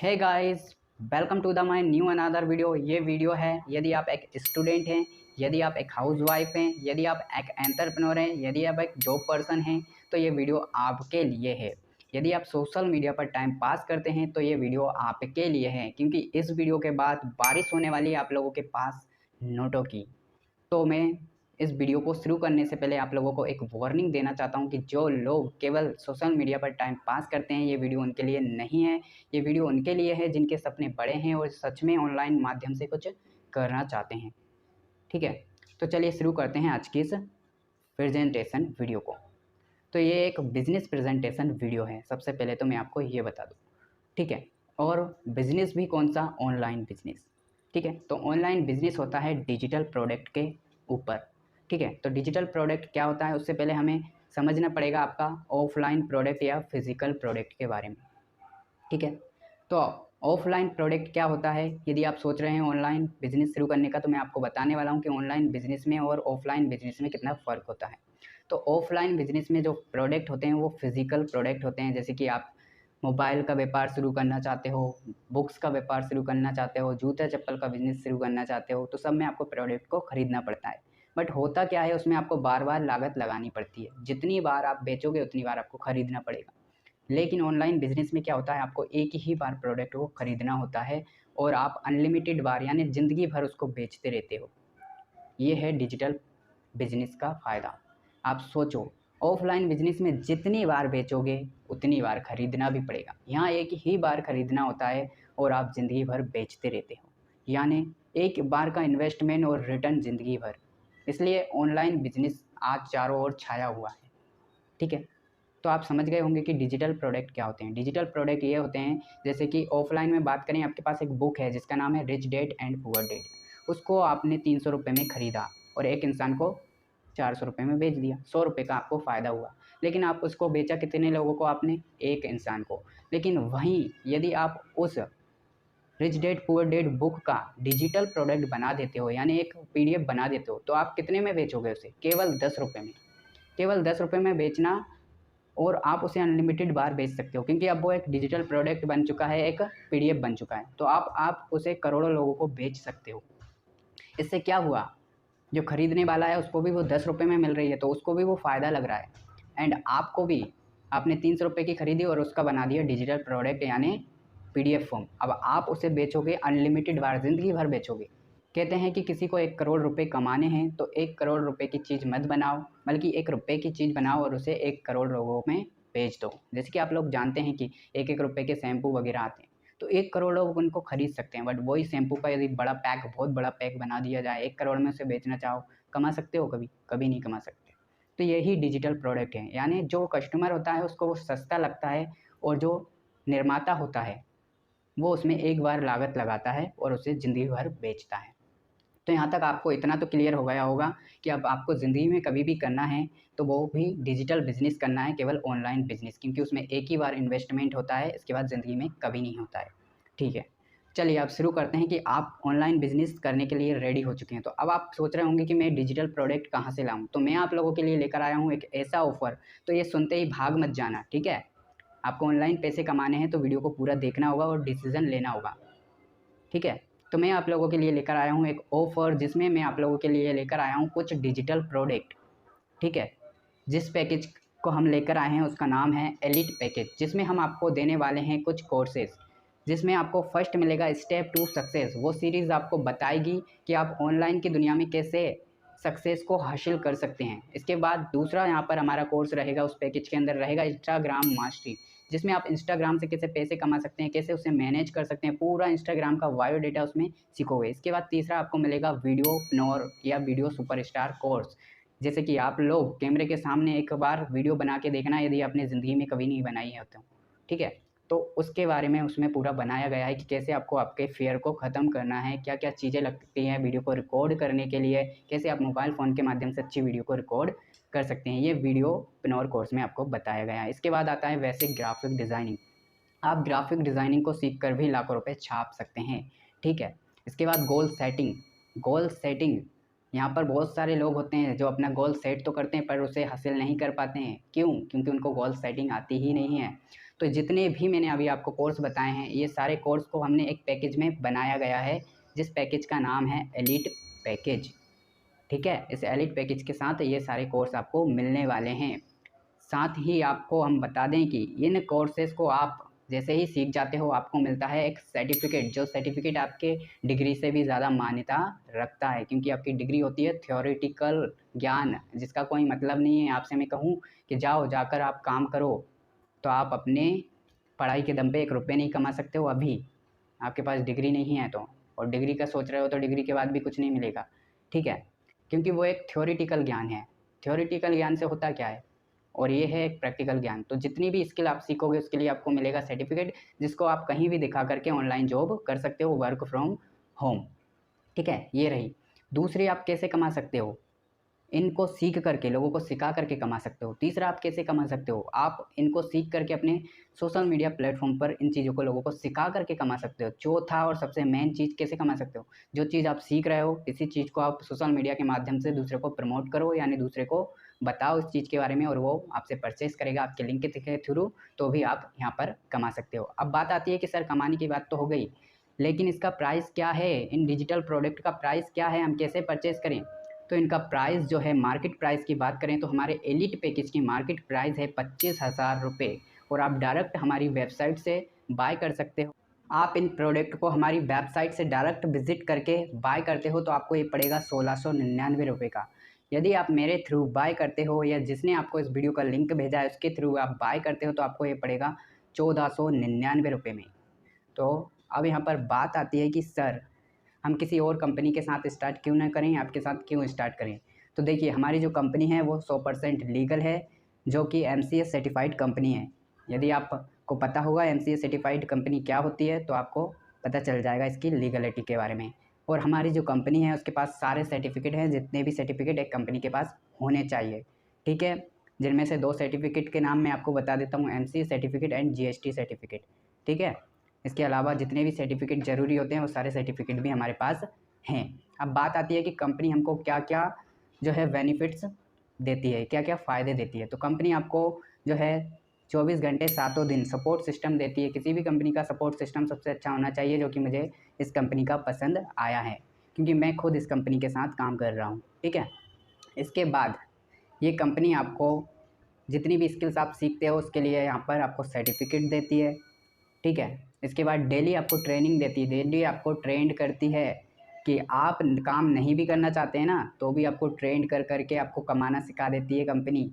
Hey guys, welcome to the my new another video. ये video है यदि आप एक स्टूडेंट हैं, यदि आप एक हाउसवाइफ हैं, यदि आप एक एंटरप्रेन्योर हैं, यदि आप एक जॉब पर्सन हैं, तो ये वीडियो आपके लिए है। यदि आप सोशल मीडिया पर टाइम पास करते हैं तो ये वीडियो आपके लिए है, क्योंकि इस वीडियो के बाद बारिश होने वाली है आप लोगों के पास नोटों की। तो मैं इस वीडियो को शुरू करने से पहले आप लोगों को एक वार्निंग देना चाहता हूं कि जो लोग केवल सोशल मीडिया पर टाइम पास करते हैं, ये वीडियो उनके लिए नहीं है। ये वीडियो उनके लिए है जिनके सपने बड़े हैं और सच में ऑनलाइन माध्यम से कुछ करना चाहते हैं। ठीक है, तो चलिए शुरू करते हैं आज की इस प्रेजेंटेशन वीडियो को। तो ये एक बिजनेस प्रेजेंटेशन वीडियो है, सबसे पहले तो मैं आपको ये बता दूँ। ठीक है, और बिजनेस भी कौन सा? Online business. ठीक है, तो ऑनलाइन बिजनेस होता है डिजिटल प्रोडक्ट के ऊपर। ठीक है, तो डिजिटल प्रोडक्ट क्या होता है उससे पहले हमें समझना पड़ेगा आपका ऑफलाइन प्रोडक्ट या फिजिकल प्रोडक्ट के बारे में। ठीक है, तो ऑफलाइन प्रोडक्ट क्या होता है? यदि आप सोच रहे हैं ऑनलाइन बिजनेस शुरू करने का, तो मैं आपको बताने वाला हूँ कि ऑनलाइन बिजनेस में और ऑफलाइन बिजनेस में कितना फ़र्क होता है। तो ऑफलाइन बिजनेस में जो प्रोडक्ट होते हैं वो फिजिकल प्रोडक्ट होते हैं, जैसे कि आप मोबाइल का व्यापार शुरू करना चाहते हो, बुक्स का व्यापार शुरू करना चाहते हो, जूता चप्पल का बिजनेस शुरू करना चाहते हो, तो सब में आपको प्रोडक्ट को खरीदना पड़ता है। बट होता क्या है, उसमें आपको बार बार लागत लगानी पड़ती है। जितनी बार आप बेचोगे उतनी बार आपको खरीदना पड़ेगा। लेकिन ऑनलाइन बिजनेस में क्या होता है, आपको एक ही बार प्रोडक्ट को खरीदना होता है और आप अनलिमिटेड बार यानी ज़िंदगी भर उसको बेचते रहते हो। ये है डिजिटल बिजनेस का फ़ायदा। आप सोचो, ऑफलाइन बिजनेस में जितनी बार बेचोगे उतनी बार खरीदना भी पड़ेगा। यहाँ एक ही बार खरीदना होता है और आप ज़िंदगी भर बेचते रहते हो, यानी एक बार का इन्वेस्टमेंट और रिटर्न ज़िंदगी भर। इसलिए ऑनलाइन बिजनेस आज चारों ओर छाया हुआ है। ठीक है, तो आप समझ गए होंगे कि डिजिटल प्रोडक्ट क्या होते हैं। डिजिटल प्रोडक्ट ये होते हैं, जैसे कि ऑफलाइन में बात करें, आपके पास एक बुक है जिसका नाम है rich dad and poor dad. उसको आपने 300 रुपये में ख़रीदा और एक इंसान को 400 रुपये में बेच दिया। 100 रुपये का आपको फ़ायदा हुआ। लेकिन आप उसको बेचा कितने लोगों को? आपने एक इंसान को। लेकिन वहीं यदि आप उस rich dad poor dad book का डिजिटल प्रोडक्ट बना देते हो, यानी एक पीडीएफ बना देते हो, तो आप कितने में बेचोगे उसे? केवल 10 रुपये में। केवल 10 रुपये में बेचना, और आप उसे अनलिमिटेड बार बेच सकते हो, क्योंकि अब वो एक डिजिटल प्रोडक्ट बन चुका है, एक पीडीएफ बन चुका है। तो आप उसे करोड़ों लोगों को बेच सकते हो। इससे क्या हुआ, जो खरीदने वाला है उसको भी वो 10 रुपये में मिल रही है, तो उसको भी वो फ़ायदा लग रहा है। एंड आपको भी, आपने 300 रुपये की खरीदी और उसका बना दिया डिजिटल प्रोडक्ट यानी पीडीएफ फॉर्म। अब आप उसे बेचोगे अनलिमिटेड बार, ज़िंदगी भर बेचोगे। कहते हैं कि किसी को 1 करोड़ रुपए कमाने हैं तो 1 करोड़ रुपए की चीज़ मत बनाओ, बल्कि 1 रुपए की चीज़ बनाओ और उसे 1 करोड़ लोगों में बेच दो। जैसे कि आप लोग जानते हैं कि 1-1 रुपए के शैम्पू वगैरह आते हैं, तो 1 करोड़ लोग उनको खरीद सकते हैं। बट वही शैम्पू का यदि बड़ा पैक, बहुत बड़ा पैक बना दिया जाए, 1 करोड़ में उसे बेचना चाहो, कमा सकते हो कभी? कभी नहीं कमा सकते। तो यही डिजिटल प्रोडक्ट है, यानी जो कस्टमर होता है उसको वो सस्ता लगता है, और जो निर्माता होता है वो उसमें एक बार लागत लगाता है और उसे ज़िंदगी भर बेचता है। तो यहाँ तक आपको इतना तो क्लियर हो गया होगा कि अब आपको ज़िंदगी में कभी भी करना है तो वो भी डिजिटल बिज़नेस करना है, केवल ऑनलाइन बिज़नेस, क्योंकि उसमें एक ही बार इन्वेस्टमेंट होता है, इसके बाद ज़िंदगी में कभी नहीं होता है। ठीक है, चलिए अब शुरू करते हैं कि आप ऑनलाइन बिज़नेस करने के लिए रेडी हो चुके हैं। तो अब आप सोच रहे होंगे कि मैं डिजिटल प्रोडक्ट कहाँ से लाऊँ? तो मैं आप लोगों के लिए लेकर आया हूँ एक ऐसा ऑफ़र, तो ये सुनते ही भाग मत जाना, ठीक है? आपको ऑनलाइन पैसे कमाने हैं तो वीडियो को पूरा देखना होगा और डिसीज़न लेना होगा। ठीक है, तो मैं आप लोगों के लिए लेकर आया हूँ एक ऑफ़र, जिसमें मैं आप लोगों के लिए लेकर आया हूँ कुछ डिजिटल प्रोडक्ट। ठीक है, जिस पैकेज को हम लेकर आए हैं उसका नाम है एलिट पैकेज, जिसमें हम आपको देने वाले हैं कुछ कोर्सेज़, जिसमें आपको फर्स्ट मिलेगा स्टेप टू सक्सेस। वो सीरीज़ आपको बताएगी कि आप ऑनलाइन की दुनिया में कैसे सक्सेस को हासिल कर सकते हैं। इसके बाद दूसरा यहाँ पर हमारा कोर्स रहेगा, उस पैकेज के अंदर रहेगा इंस्टाग्राम मास्टरी, जिसमें आप इंस्टाग्राम से कैसे पैसे कमा सकते हैं, कैसे उसे मैनेज कर सकते हैं, पूरा इंस्टाग्राम का बायोडाटा उसमें सीखोगे। इसके बाद तीसरा आपको मिलेगा वीडियोप्रेन्योर या वीडियो सुपरस्टार कोर्स, जैसे कि आप लोग कैमरे के सामने एक बार वीडियो बना के देखना, यदि आपने ज़िंदगी में कभी नहीं बनाई है तो। ठीक है, तो उसके बारे में उसमें पूरा बनाया गया है कि कैसे आपको आपके फ़ियर को ख़त्म करना है, क्या-क्या चीज़ें लगती हैं वीडियो को रिकॉर्ड करने के लिए, कैसे आप मोबाइल फ़ोन के माध्यम से अच्छी वीडियो को रिकॉर्ड कर सकते हैं। ये वीडियोप्रेन्योर कोर्स में आपको बताया गया है। इसके बाद आता है बेसिक ग्राफ़िक डिज़ाइनिंग। आप ग्राफ़िक डिज़ाइनिंग को सीख कर भी लाखों रुपए छाप सकते हैं। ठीक है, इसके बाद गोल सेटिंग। गोल सेटिंग, यहाँ पर बहुत सारे लोग होते हैं जो अपना गोल सेट तो करते हैं पर उसे हासिल नहीं कर पाते हैं। क्यों? क्योंकि उनको गोल सेटिंग आती ही नहीं है। तो जितने भी मैंने अभी आपको कोर्स बताए हैं, ये सारे कोर्स को हमने एक पैकेज में बनाया गया है, जिस पैकेज का नाम है एलीट पैकेज। ठीक है, इस एलीट पैकेज के साथ ये सारे कोर्स आपको मिलने वाले हैं। साथ ही आपको हम बता दें कि इन कोर्सेज़ को आप जैसे ही सीख जाते हो, आपको मिलता है एक सर्टिफिकेट, जो सर्टिफिकेट आपके डिग्री से भी ज़्यादा मान्यता रखता है, क्योंकि आपकी डिग्री होती है थ्योरेटिकल ज्ञान, जिसका कोई मतलब नहीं है। आपसे मैं कहूँ कि जाओ जाकर आप काम करो, तो आप अपने पढ़ाई के दम पे 1 रुपये नहीं कमा सकते हो अभी, आपके पास डिग्री नहीं है तो। और डिग्री का सोच रहे हो तो डिग्री के बाद भी कुछ नहीं मिलेगा। ठीक है, क्योंकि वो एक थ्योरेटिकल ज्ञान है। थ्योरेटिकल ज्ञान से होता क्या है, और ये है एक प्रैक्टिकल ज्ञान। तो जितनी भी स्किल आप सीखोगे उसके लिए आपको मिलेगा सर्टिफिकेट, जिसको आप कहीं भी दिखा करके ऑनलाइन जॉब कर सकते हो, वर्क फ्रॉम होम। ठीक है, ये रही। दूसरी, आप कैसे कमा सकते हो, इनको सीख करके, लोगों को सिखा करके कमा सकते हो। तीसरा, आप कैसे कमा सकते हो, आप इनको सीख करके अपने सोशल मीडिया प्लेटफॉर्म पर इन चीज़ों को लोगों को सिखा करके कमा सकते हो। चौथा और सबसे मेन चीज़, कैसे कमा सकते हो, जो चीज़ आप सीख रहे हो इसी चीज़ को आप सोशल मीडिया के माध्यम से दूसरे को प्रमोट करो, यानी दूसरे को बताओ इस चीज़ के बारे में, और वो आपसे परचेस करेगा आपके लिंक के थ्रू, तो भी आप यहाँ पर कमा सकते हो। अब बात आती है कि सर कमाने की बात तो हो गई, लेकिन इसका प्राइस क्या है, इन डिजिटल प्रोडक्ट का प्राइस क्या है, हम कैसे परचेस करें। तो इनका प्राइस जो है, मार्केट प्राइस की बात करें तो हमारे एलिट पैकेज की मार्केट प्राइस है 25,000 रुपये, और आप डायरेक्ट हमारी वेबसाइट से बाय कर सकते हो। आप इन प्रोडक्ट को हमारी वेबसाइट से डायरेक्ट विजिट करके बाय करते हो तो आपको ये पड़ेगा 1699 रुपये का। यदि आप मेरे थ्रू बाय करते हो, या जिसने आपको इस वीडियो का लिंक भेजा है उसके थ्रू आप बाय करते हो, तो आपको ये पड़ेगा 1499 रुपये में। तो अब यहाँ पर बात आती है कि सर हम किसी और कंपनी के साथ स्टार्ट क्यों ना करें, आपके साथ क्यों स्टार्ट करें। तो देखिए, हमारी जो कंपनी है वो 100% लीगल है, जो कि MCA सर्टिफाइड कंपनी है। यदि आपको पता होगा MCA सर्टिफाइड कंपनी क्या होती है, तो आपको पता चल जाएगा इसकी लीगलिटी के बारे में। और हमारी जो कंपनी है उसके पास सारे सर्टिफिकेट हैं, जितने भी सर्टिफिकेट एक कंपनी के पास होने चाहिए। ठीक है, जिनमें से 2 सर्टिफिकेट के नाम मैं आपको बता देता हूँ, MCA certificate and GST certificate. ठीक है, इसके अलावा जितने भी सर्टिफिकेट ज़रूरी होते हैं वो सारे सर्टिफिकेट भी हमारे पास हैं। अब बात आती है कि कंपनी हमको क्या क्या जो है बेनिफिट्स देती है, क्या क्या फ़ायदे देती है। तो कंपनी आपको जो है 24 घंटे सातों दिन सपोर्ट सिस्टम देती है। किसी भी कंपनी का सपोर्ट सिस्टम सबसे अच्छा होना चाहिए, जो कि मुझे इस कंपनी का पसंद आया है, क्योंकि मैं खुद इस कंपनी के साथ काम कर रहा हूँ। ठीक है, इसके बाद ये कंपनी आपको जितनी भी स्किल्स आप सीखते हो उसके लिए यहाँ पर आपको सर्टिफिकेट देती है। ठीक है, इसके बाद डेली आपको ट्रेनिंग देती है, डेली आपको ट्रेंड करती है कि आप काम नहीं भी करना चाहते हैं ना, तो भी आपको ट्रेंड कर करके आपको कमाना सिखा देती है कंपनी।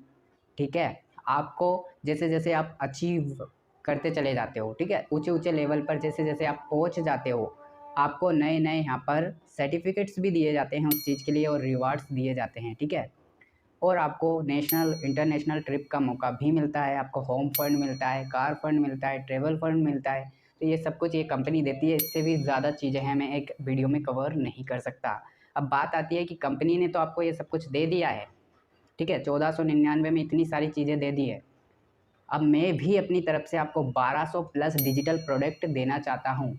ठीक है, आपको जैसे जैसे आप अचीव करते चले जाते हो, ठीक है, ऊंचे ऊंचे लेवल पर जैसे जैसे आप पहुंच जाते हो, आपको नए नए यहाँ पर सर्टिफिकेट्स भी दिए जाते हैं उस चीज़ के लिए, और रिवार्ड्स दिए जाते हैं। ठीक है, और आपको नेशनल इंटरनेशनल ट्रिप का मौका भी मिलता है, आपको होम फंड मिलता है, कार फंड मिलता है, ट्रैवल फंड मिलता है। तो ये सब कुछ ये कंपनी देती है, इससे भी ज़्यादा चीज़ें हैं, मैं एक वीडियो में कवर नहीं कर सकता। अब बात आती है कि कंपनी ने तो आपको ये सब कुछ दे दिया है, ठीक है, 1499 में इतनी सारी चीज़ें दे दी है। अब मैं भी अपनी तरफ से आपको 1200 प्लस डिजिटल प्रोडक्ट देना चाहता हूँ,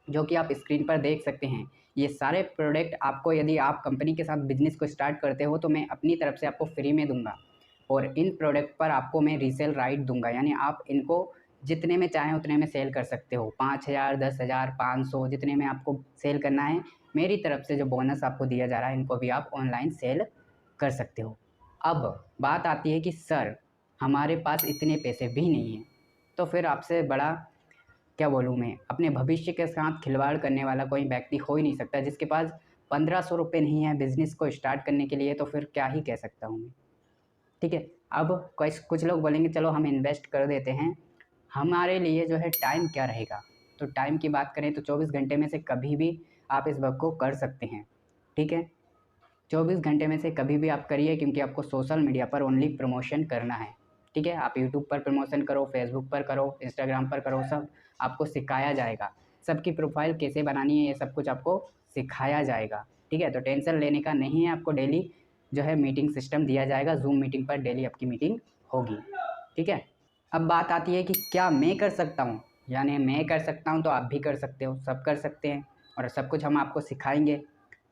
जो कि आप स्क्रीन पर देख सकते हैं। ये सारे प्रोडक्ट आपको, यदि आप कंपनी के साथ बिजनेस को स्टार्ट करते हो, तो मैं अपनी तरफ से आपको फ्री में दूंगा, और इन प्रोडक्ट पर आपको मैं रीसेल राइट दूंगा, यानी आप इनको जितने में चाहें उतने में सेल कर सकते हो। 5000, 10,000, 500, जितने में आपको सेल करना है, मेरी तरफ से जो बोनस आपको दिया जा रहा है, इनको भी आप ऑनलाइन सेल कर सकते हो। अब बात आती है कि सर हमारे पास इतने पैसे भी नहीं हैं, तो फिर आपसे बड़ा क्या बोलूँ मैं, अपने भविष्य के साथ खिलवाड़ करने वाला कोई व्यक्ति हो ही नहीं सकता। जिसके पास 1500 रुपये नहीं है बिज़नेस को स्टार्ट करने के लिए, तो फिर क्या ही कह सकता हूँ मैं। ठीक है, अब कुछ लोग बोलेंगे चलो हम इन्वेस्ट कर देते हैं, हमारे लिए जो है टाइम क्या रहेगा। तो टाइम की बात करें तो 24 घंटे में से कभी भी आप इस वर्क को कर सकते हैं। ठीक है, 24 घंटे में से कभी भी आप करिए, क्योंकि आपको सोशल मीडिया पर ओनली प्रमोशन करना है। ठीक है, आप यूट्यूब पर प्रमोशन करो, फेसबुक पर करो, इंस्टाग्राम पर करो, सब आपको सिखाया जाएगा। सबकी प्रोफाइल कैसे बनानी है ये सब कुछ आपको सिखाया जाएगा। ठीक है, तो टेंशन लेने का नहीं है, आपको डेली जो है मीटिंग सिस्टम दिया जाएगा, जूम मीटिंग पर डेली आपकी मीटिंग होगी। ठीक है, अब बात आती है कि क्या मैं कर सकता हूँ, यानी मैं कर सकता हूँ तो आप भी कर सकते हो, सब कर सकते हैं, और सब कुछ हम आपको सिखाएंगे।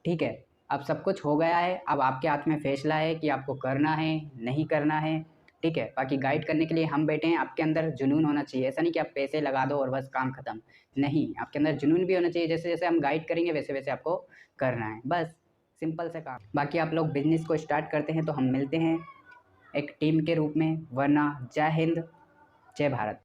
ठीक है, अब सब कुछ हो गया है, अब आपके हाथ में फैसला है कि आपको करना है नहीं करना है। ठीक है। बाकी गाइड करने के लिए हम बैठे हैं, आपके अंदर जुनून होना चाहिए। ऐसा नहीं कि आप पैसे लगा दो और बस काम खत्म, नहीं, आपके अंदर जुनून भी होना चाहिए। जैसे जैसे हम गाइड करेंगे वैसे वैसे आपको करना है, बस सिंपल से काम। बाकी आप लोग बिजनेस को स्टार्ट करते हैं तो हम मिलते हैं एक टीम के रूप में, वरना जय हिंद, जय भारत।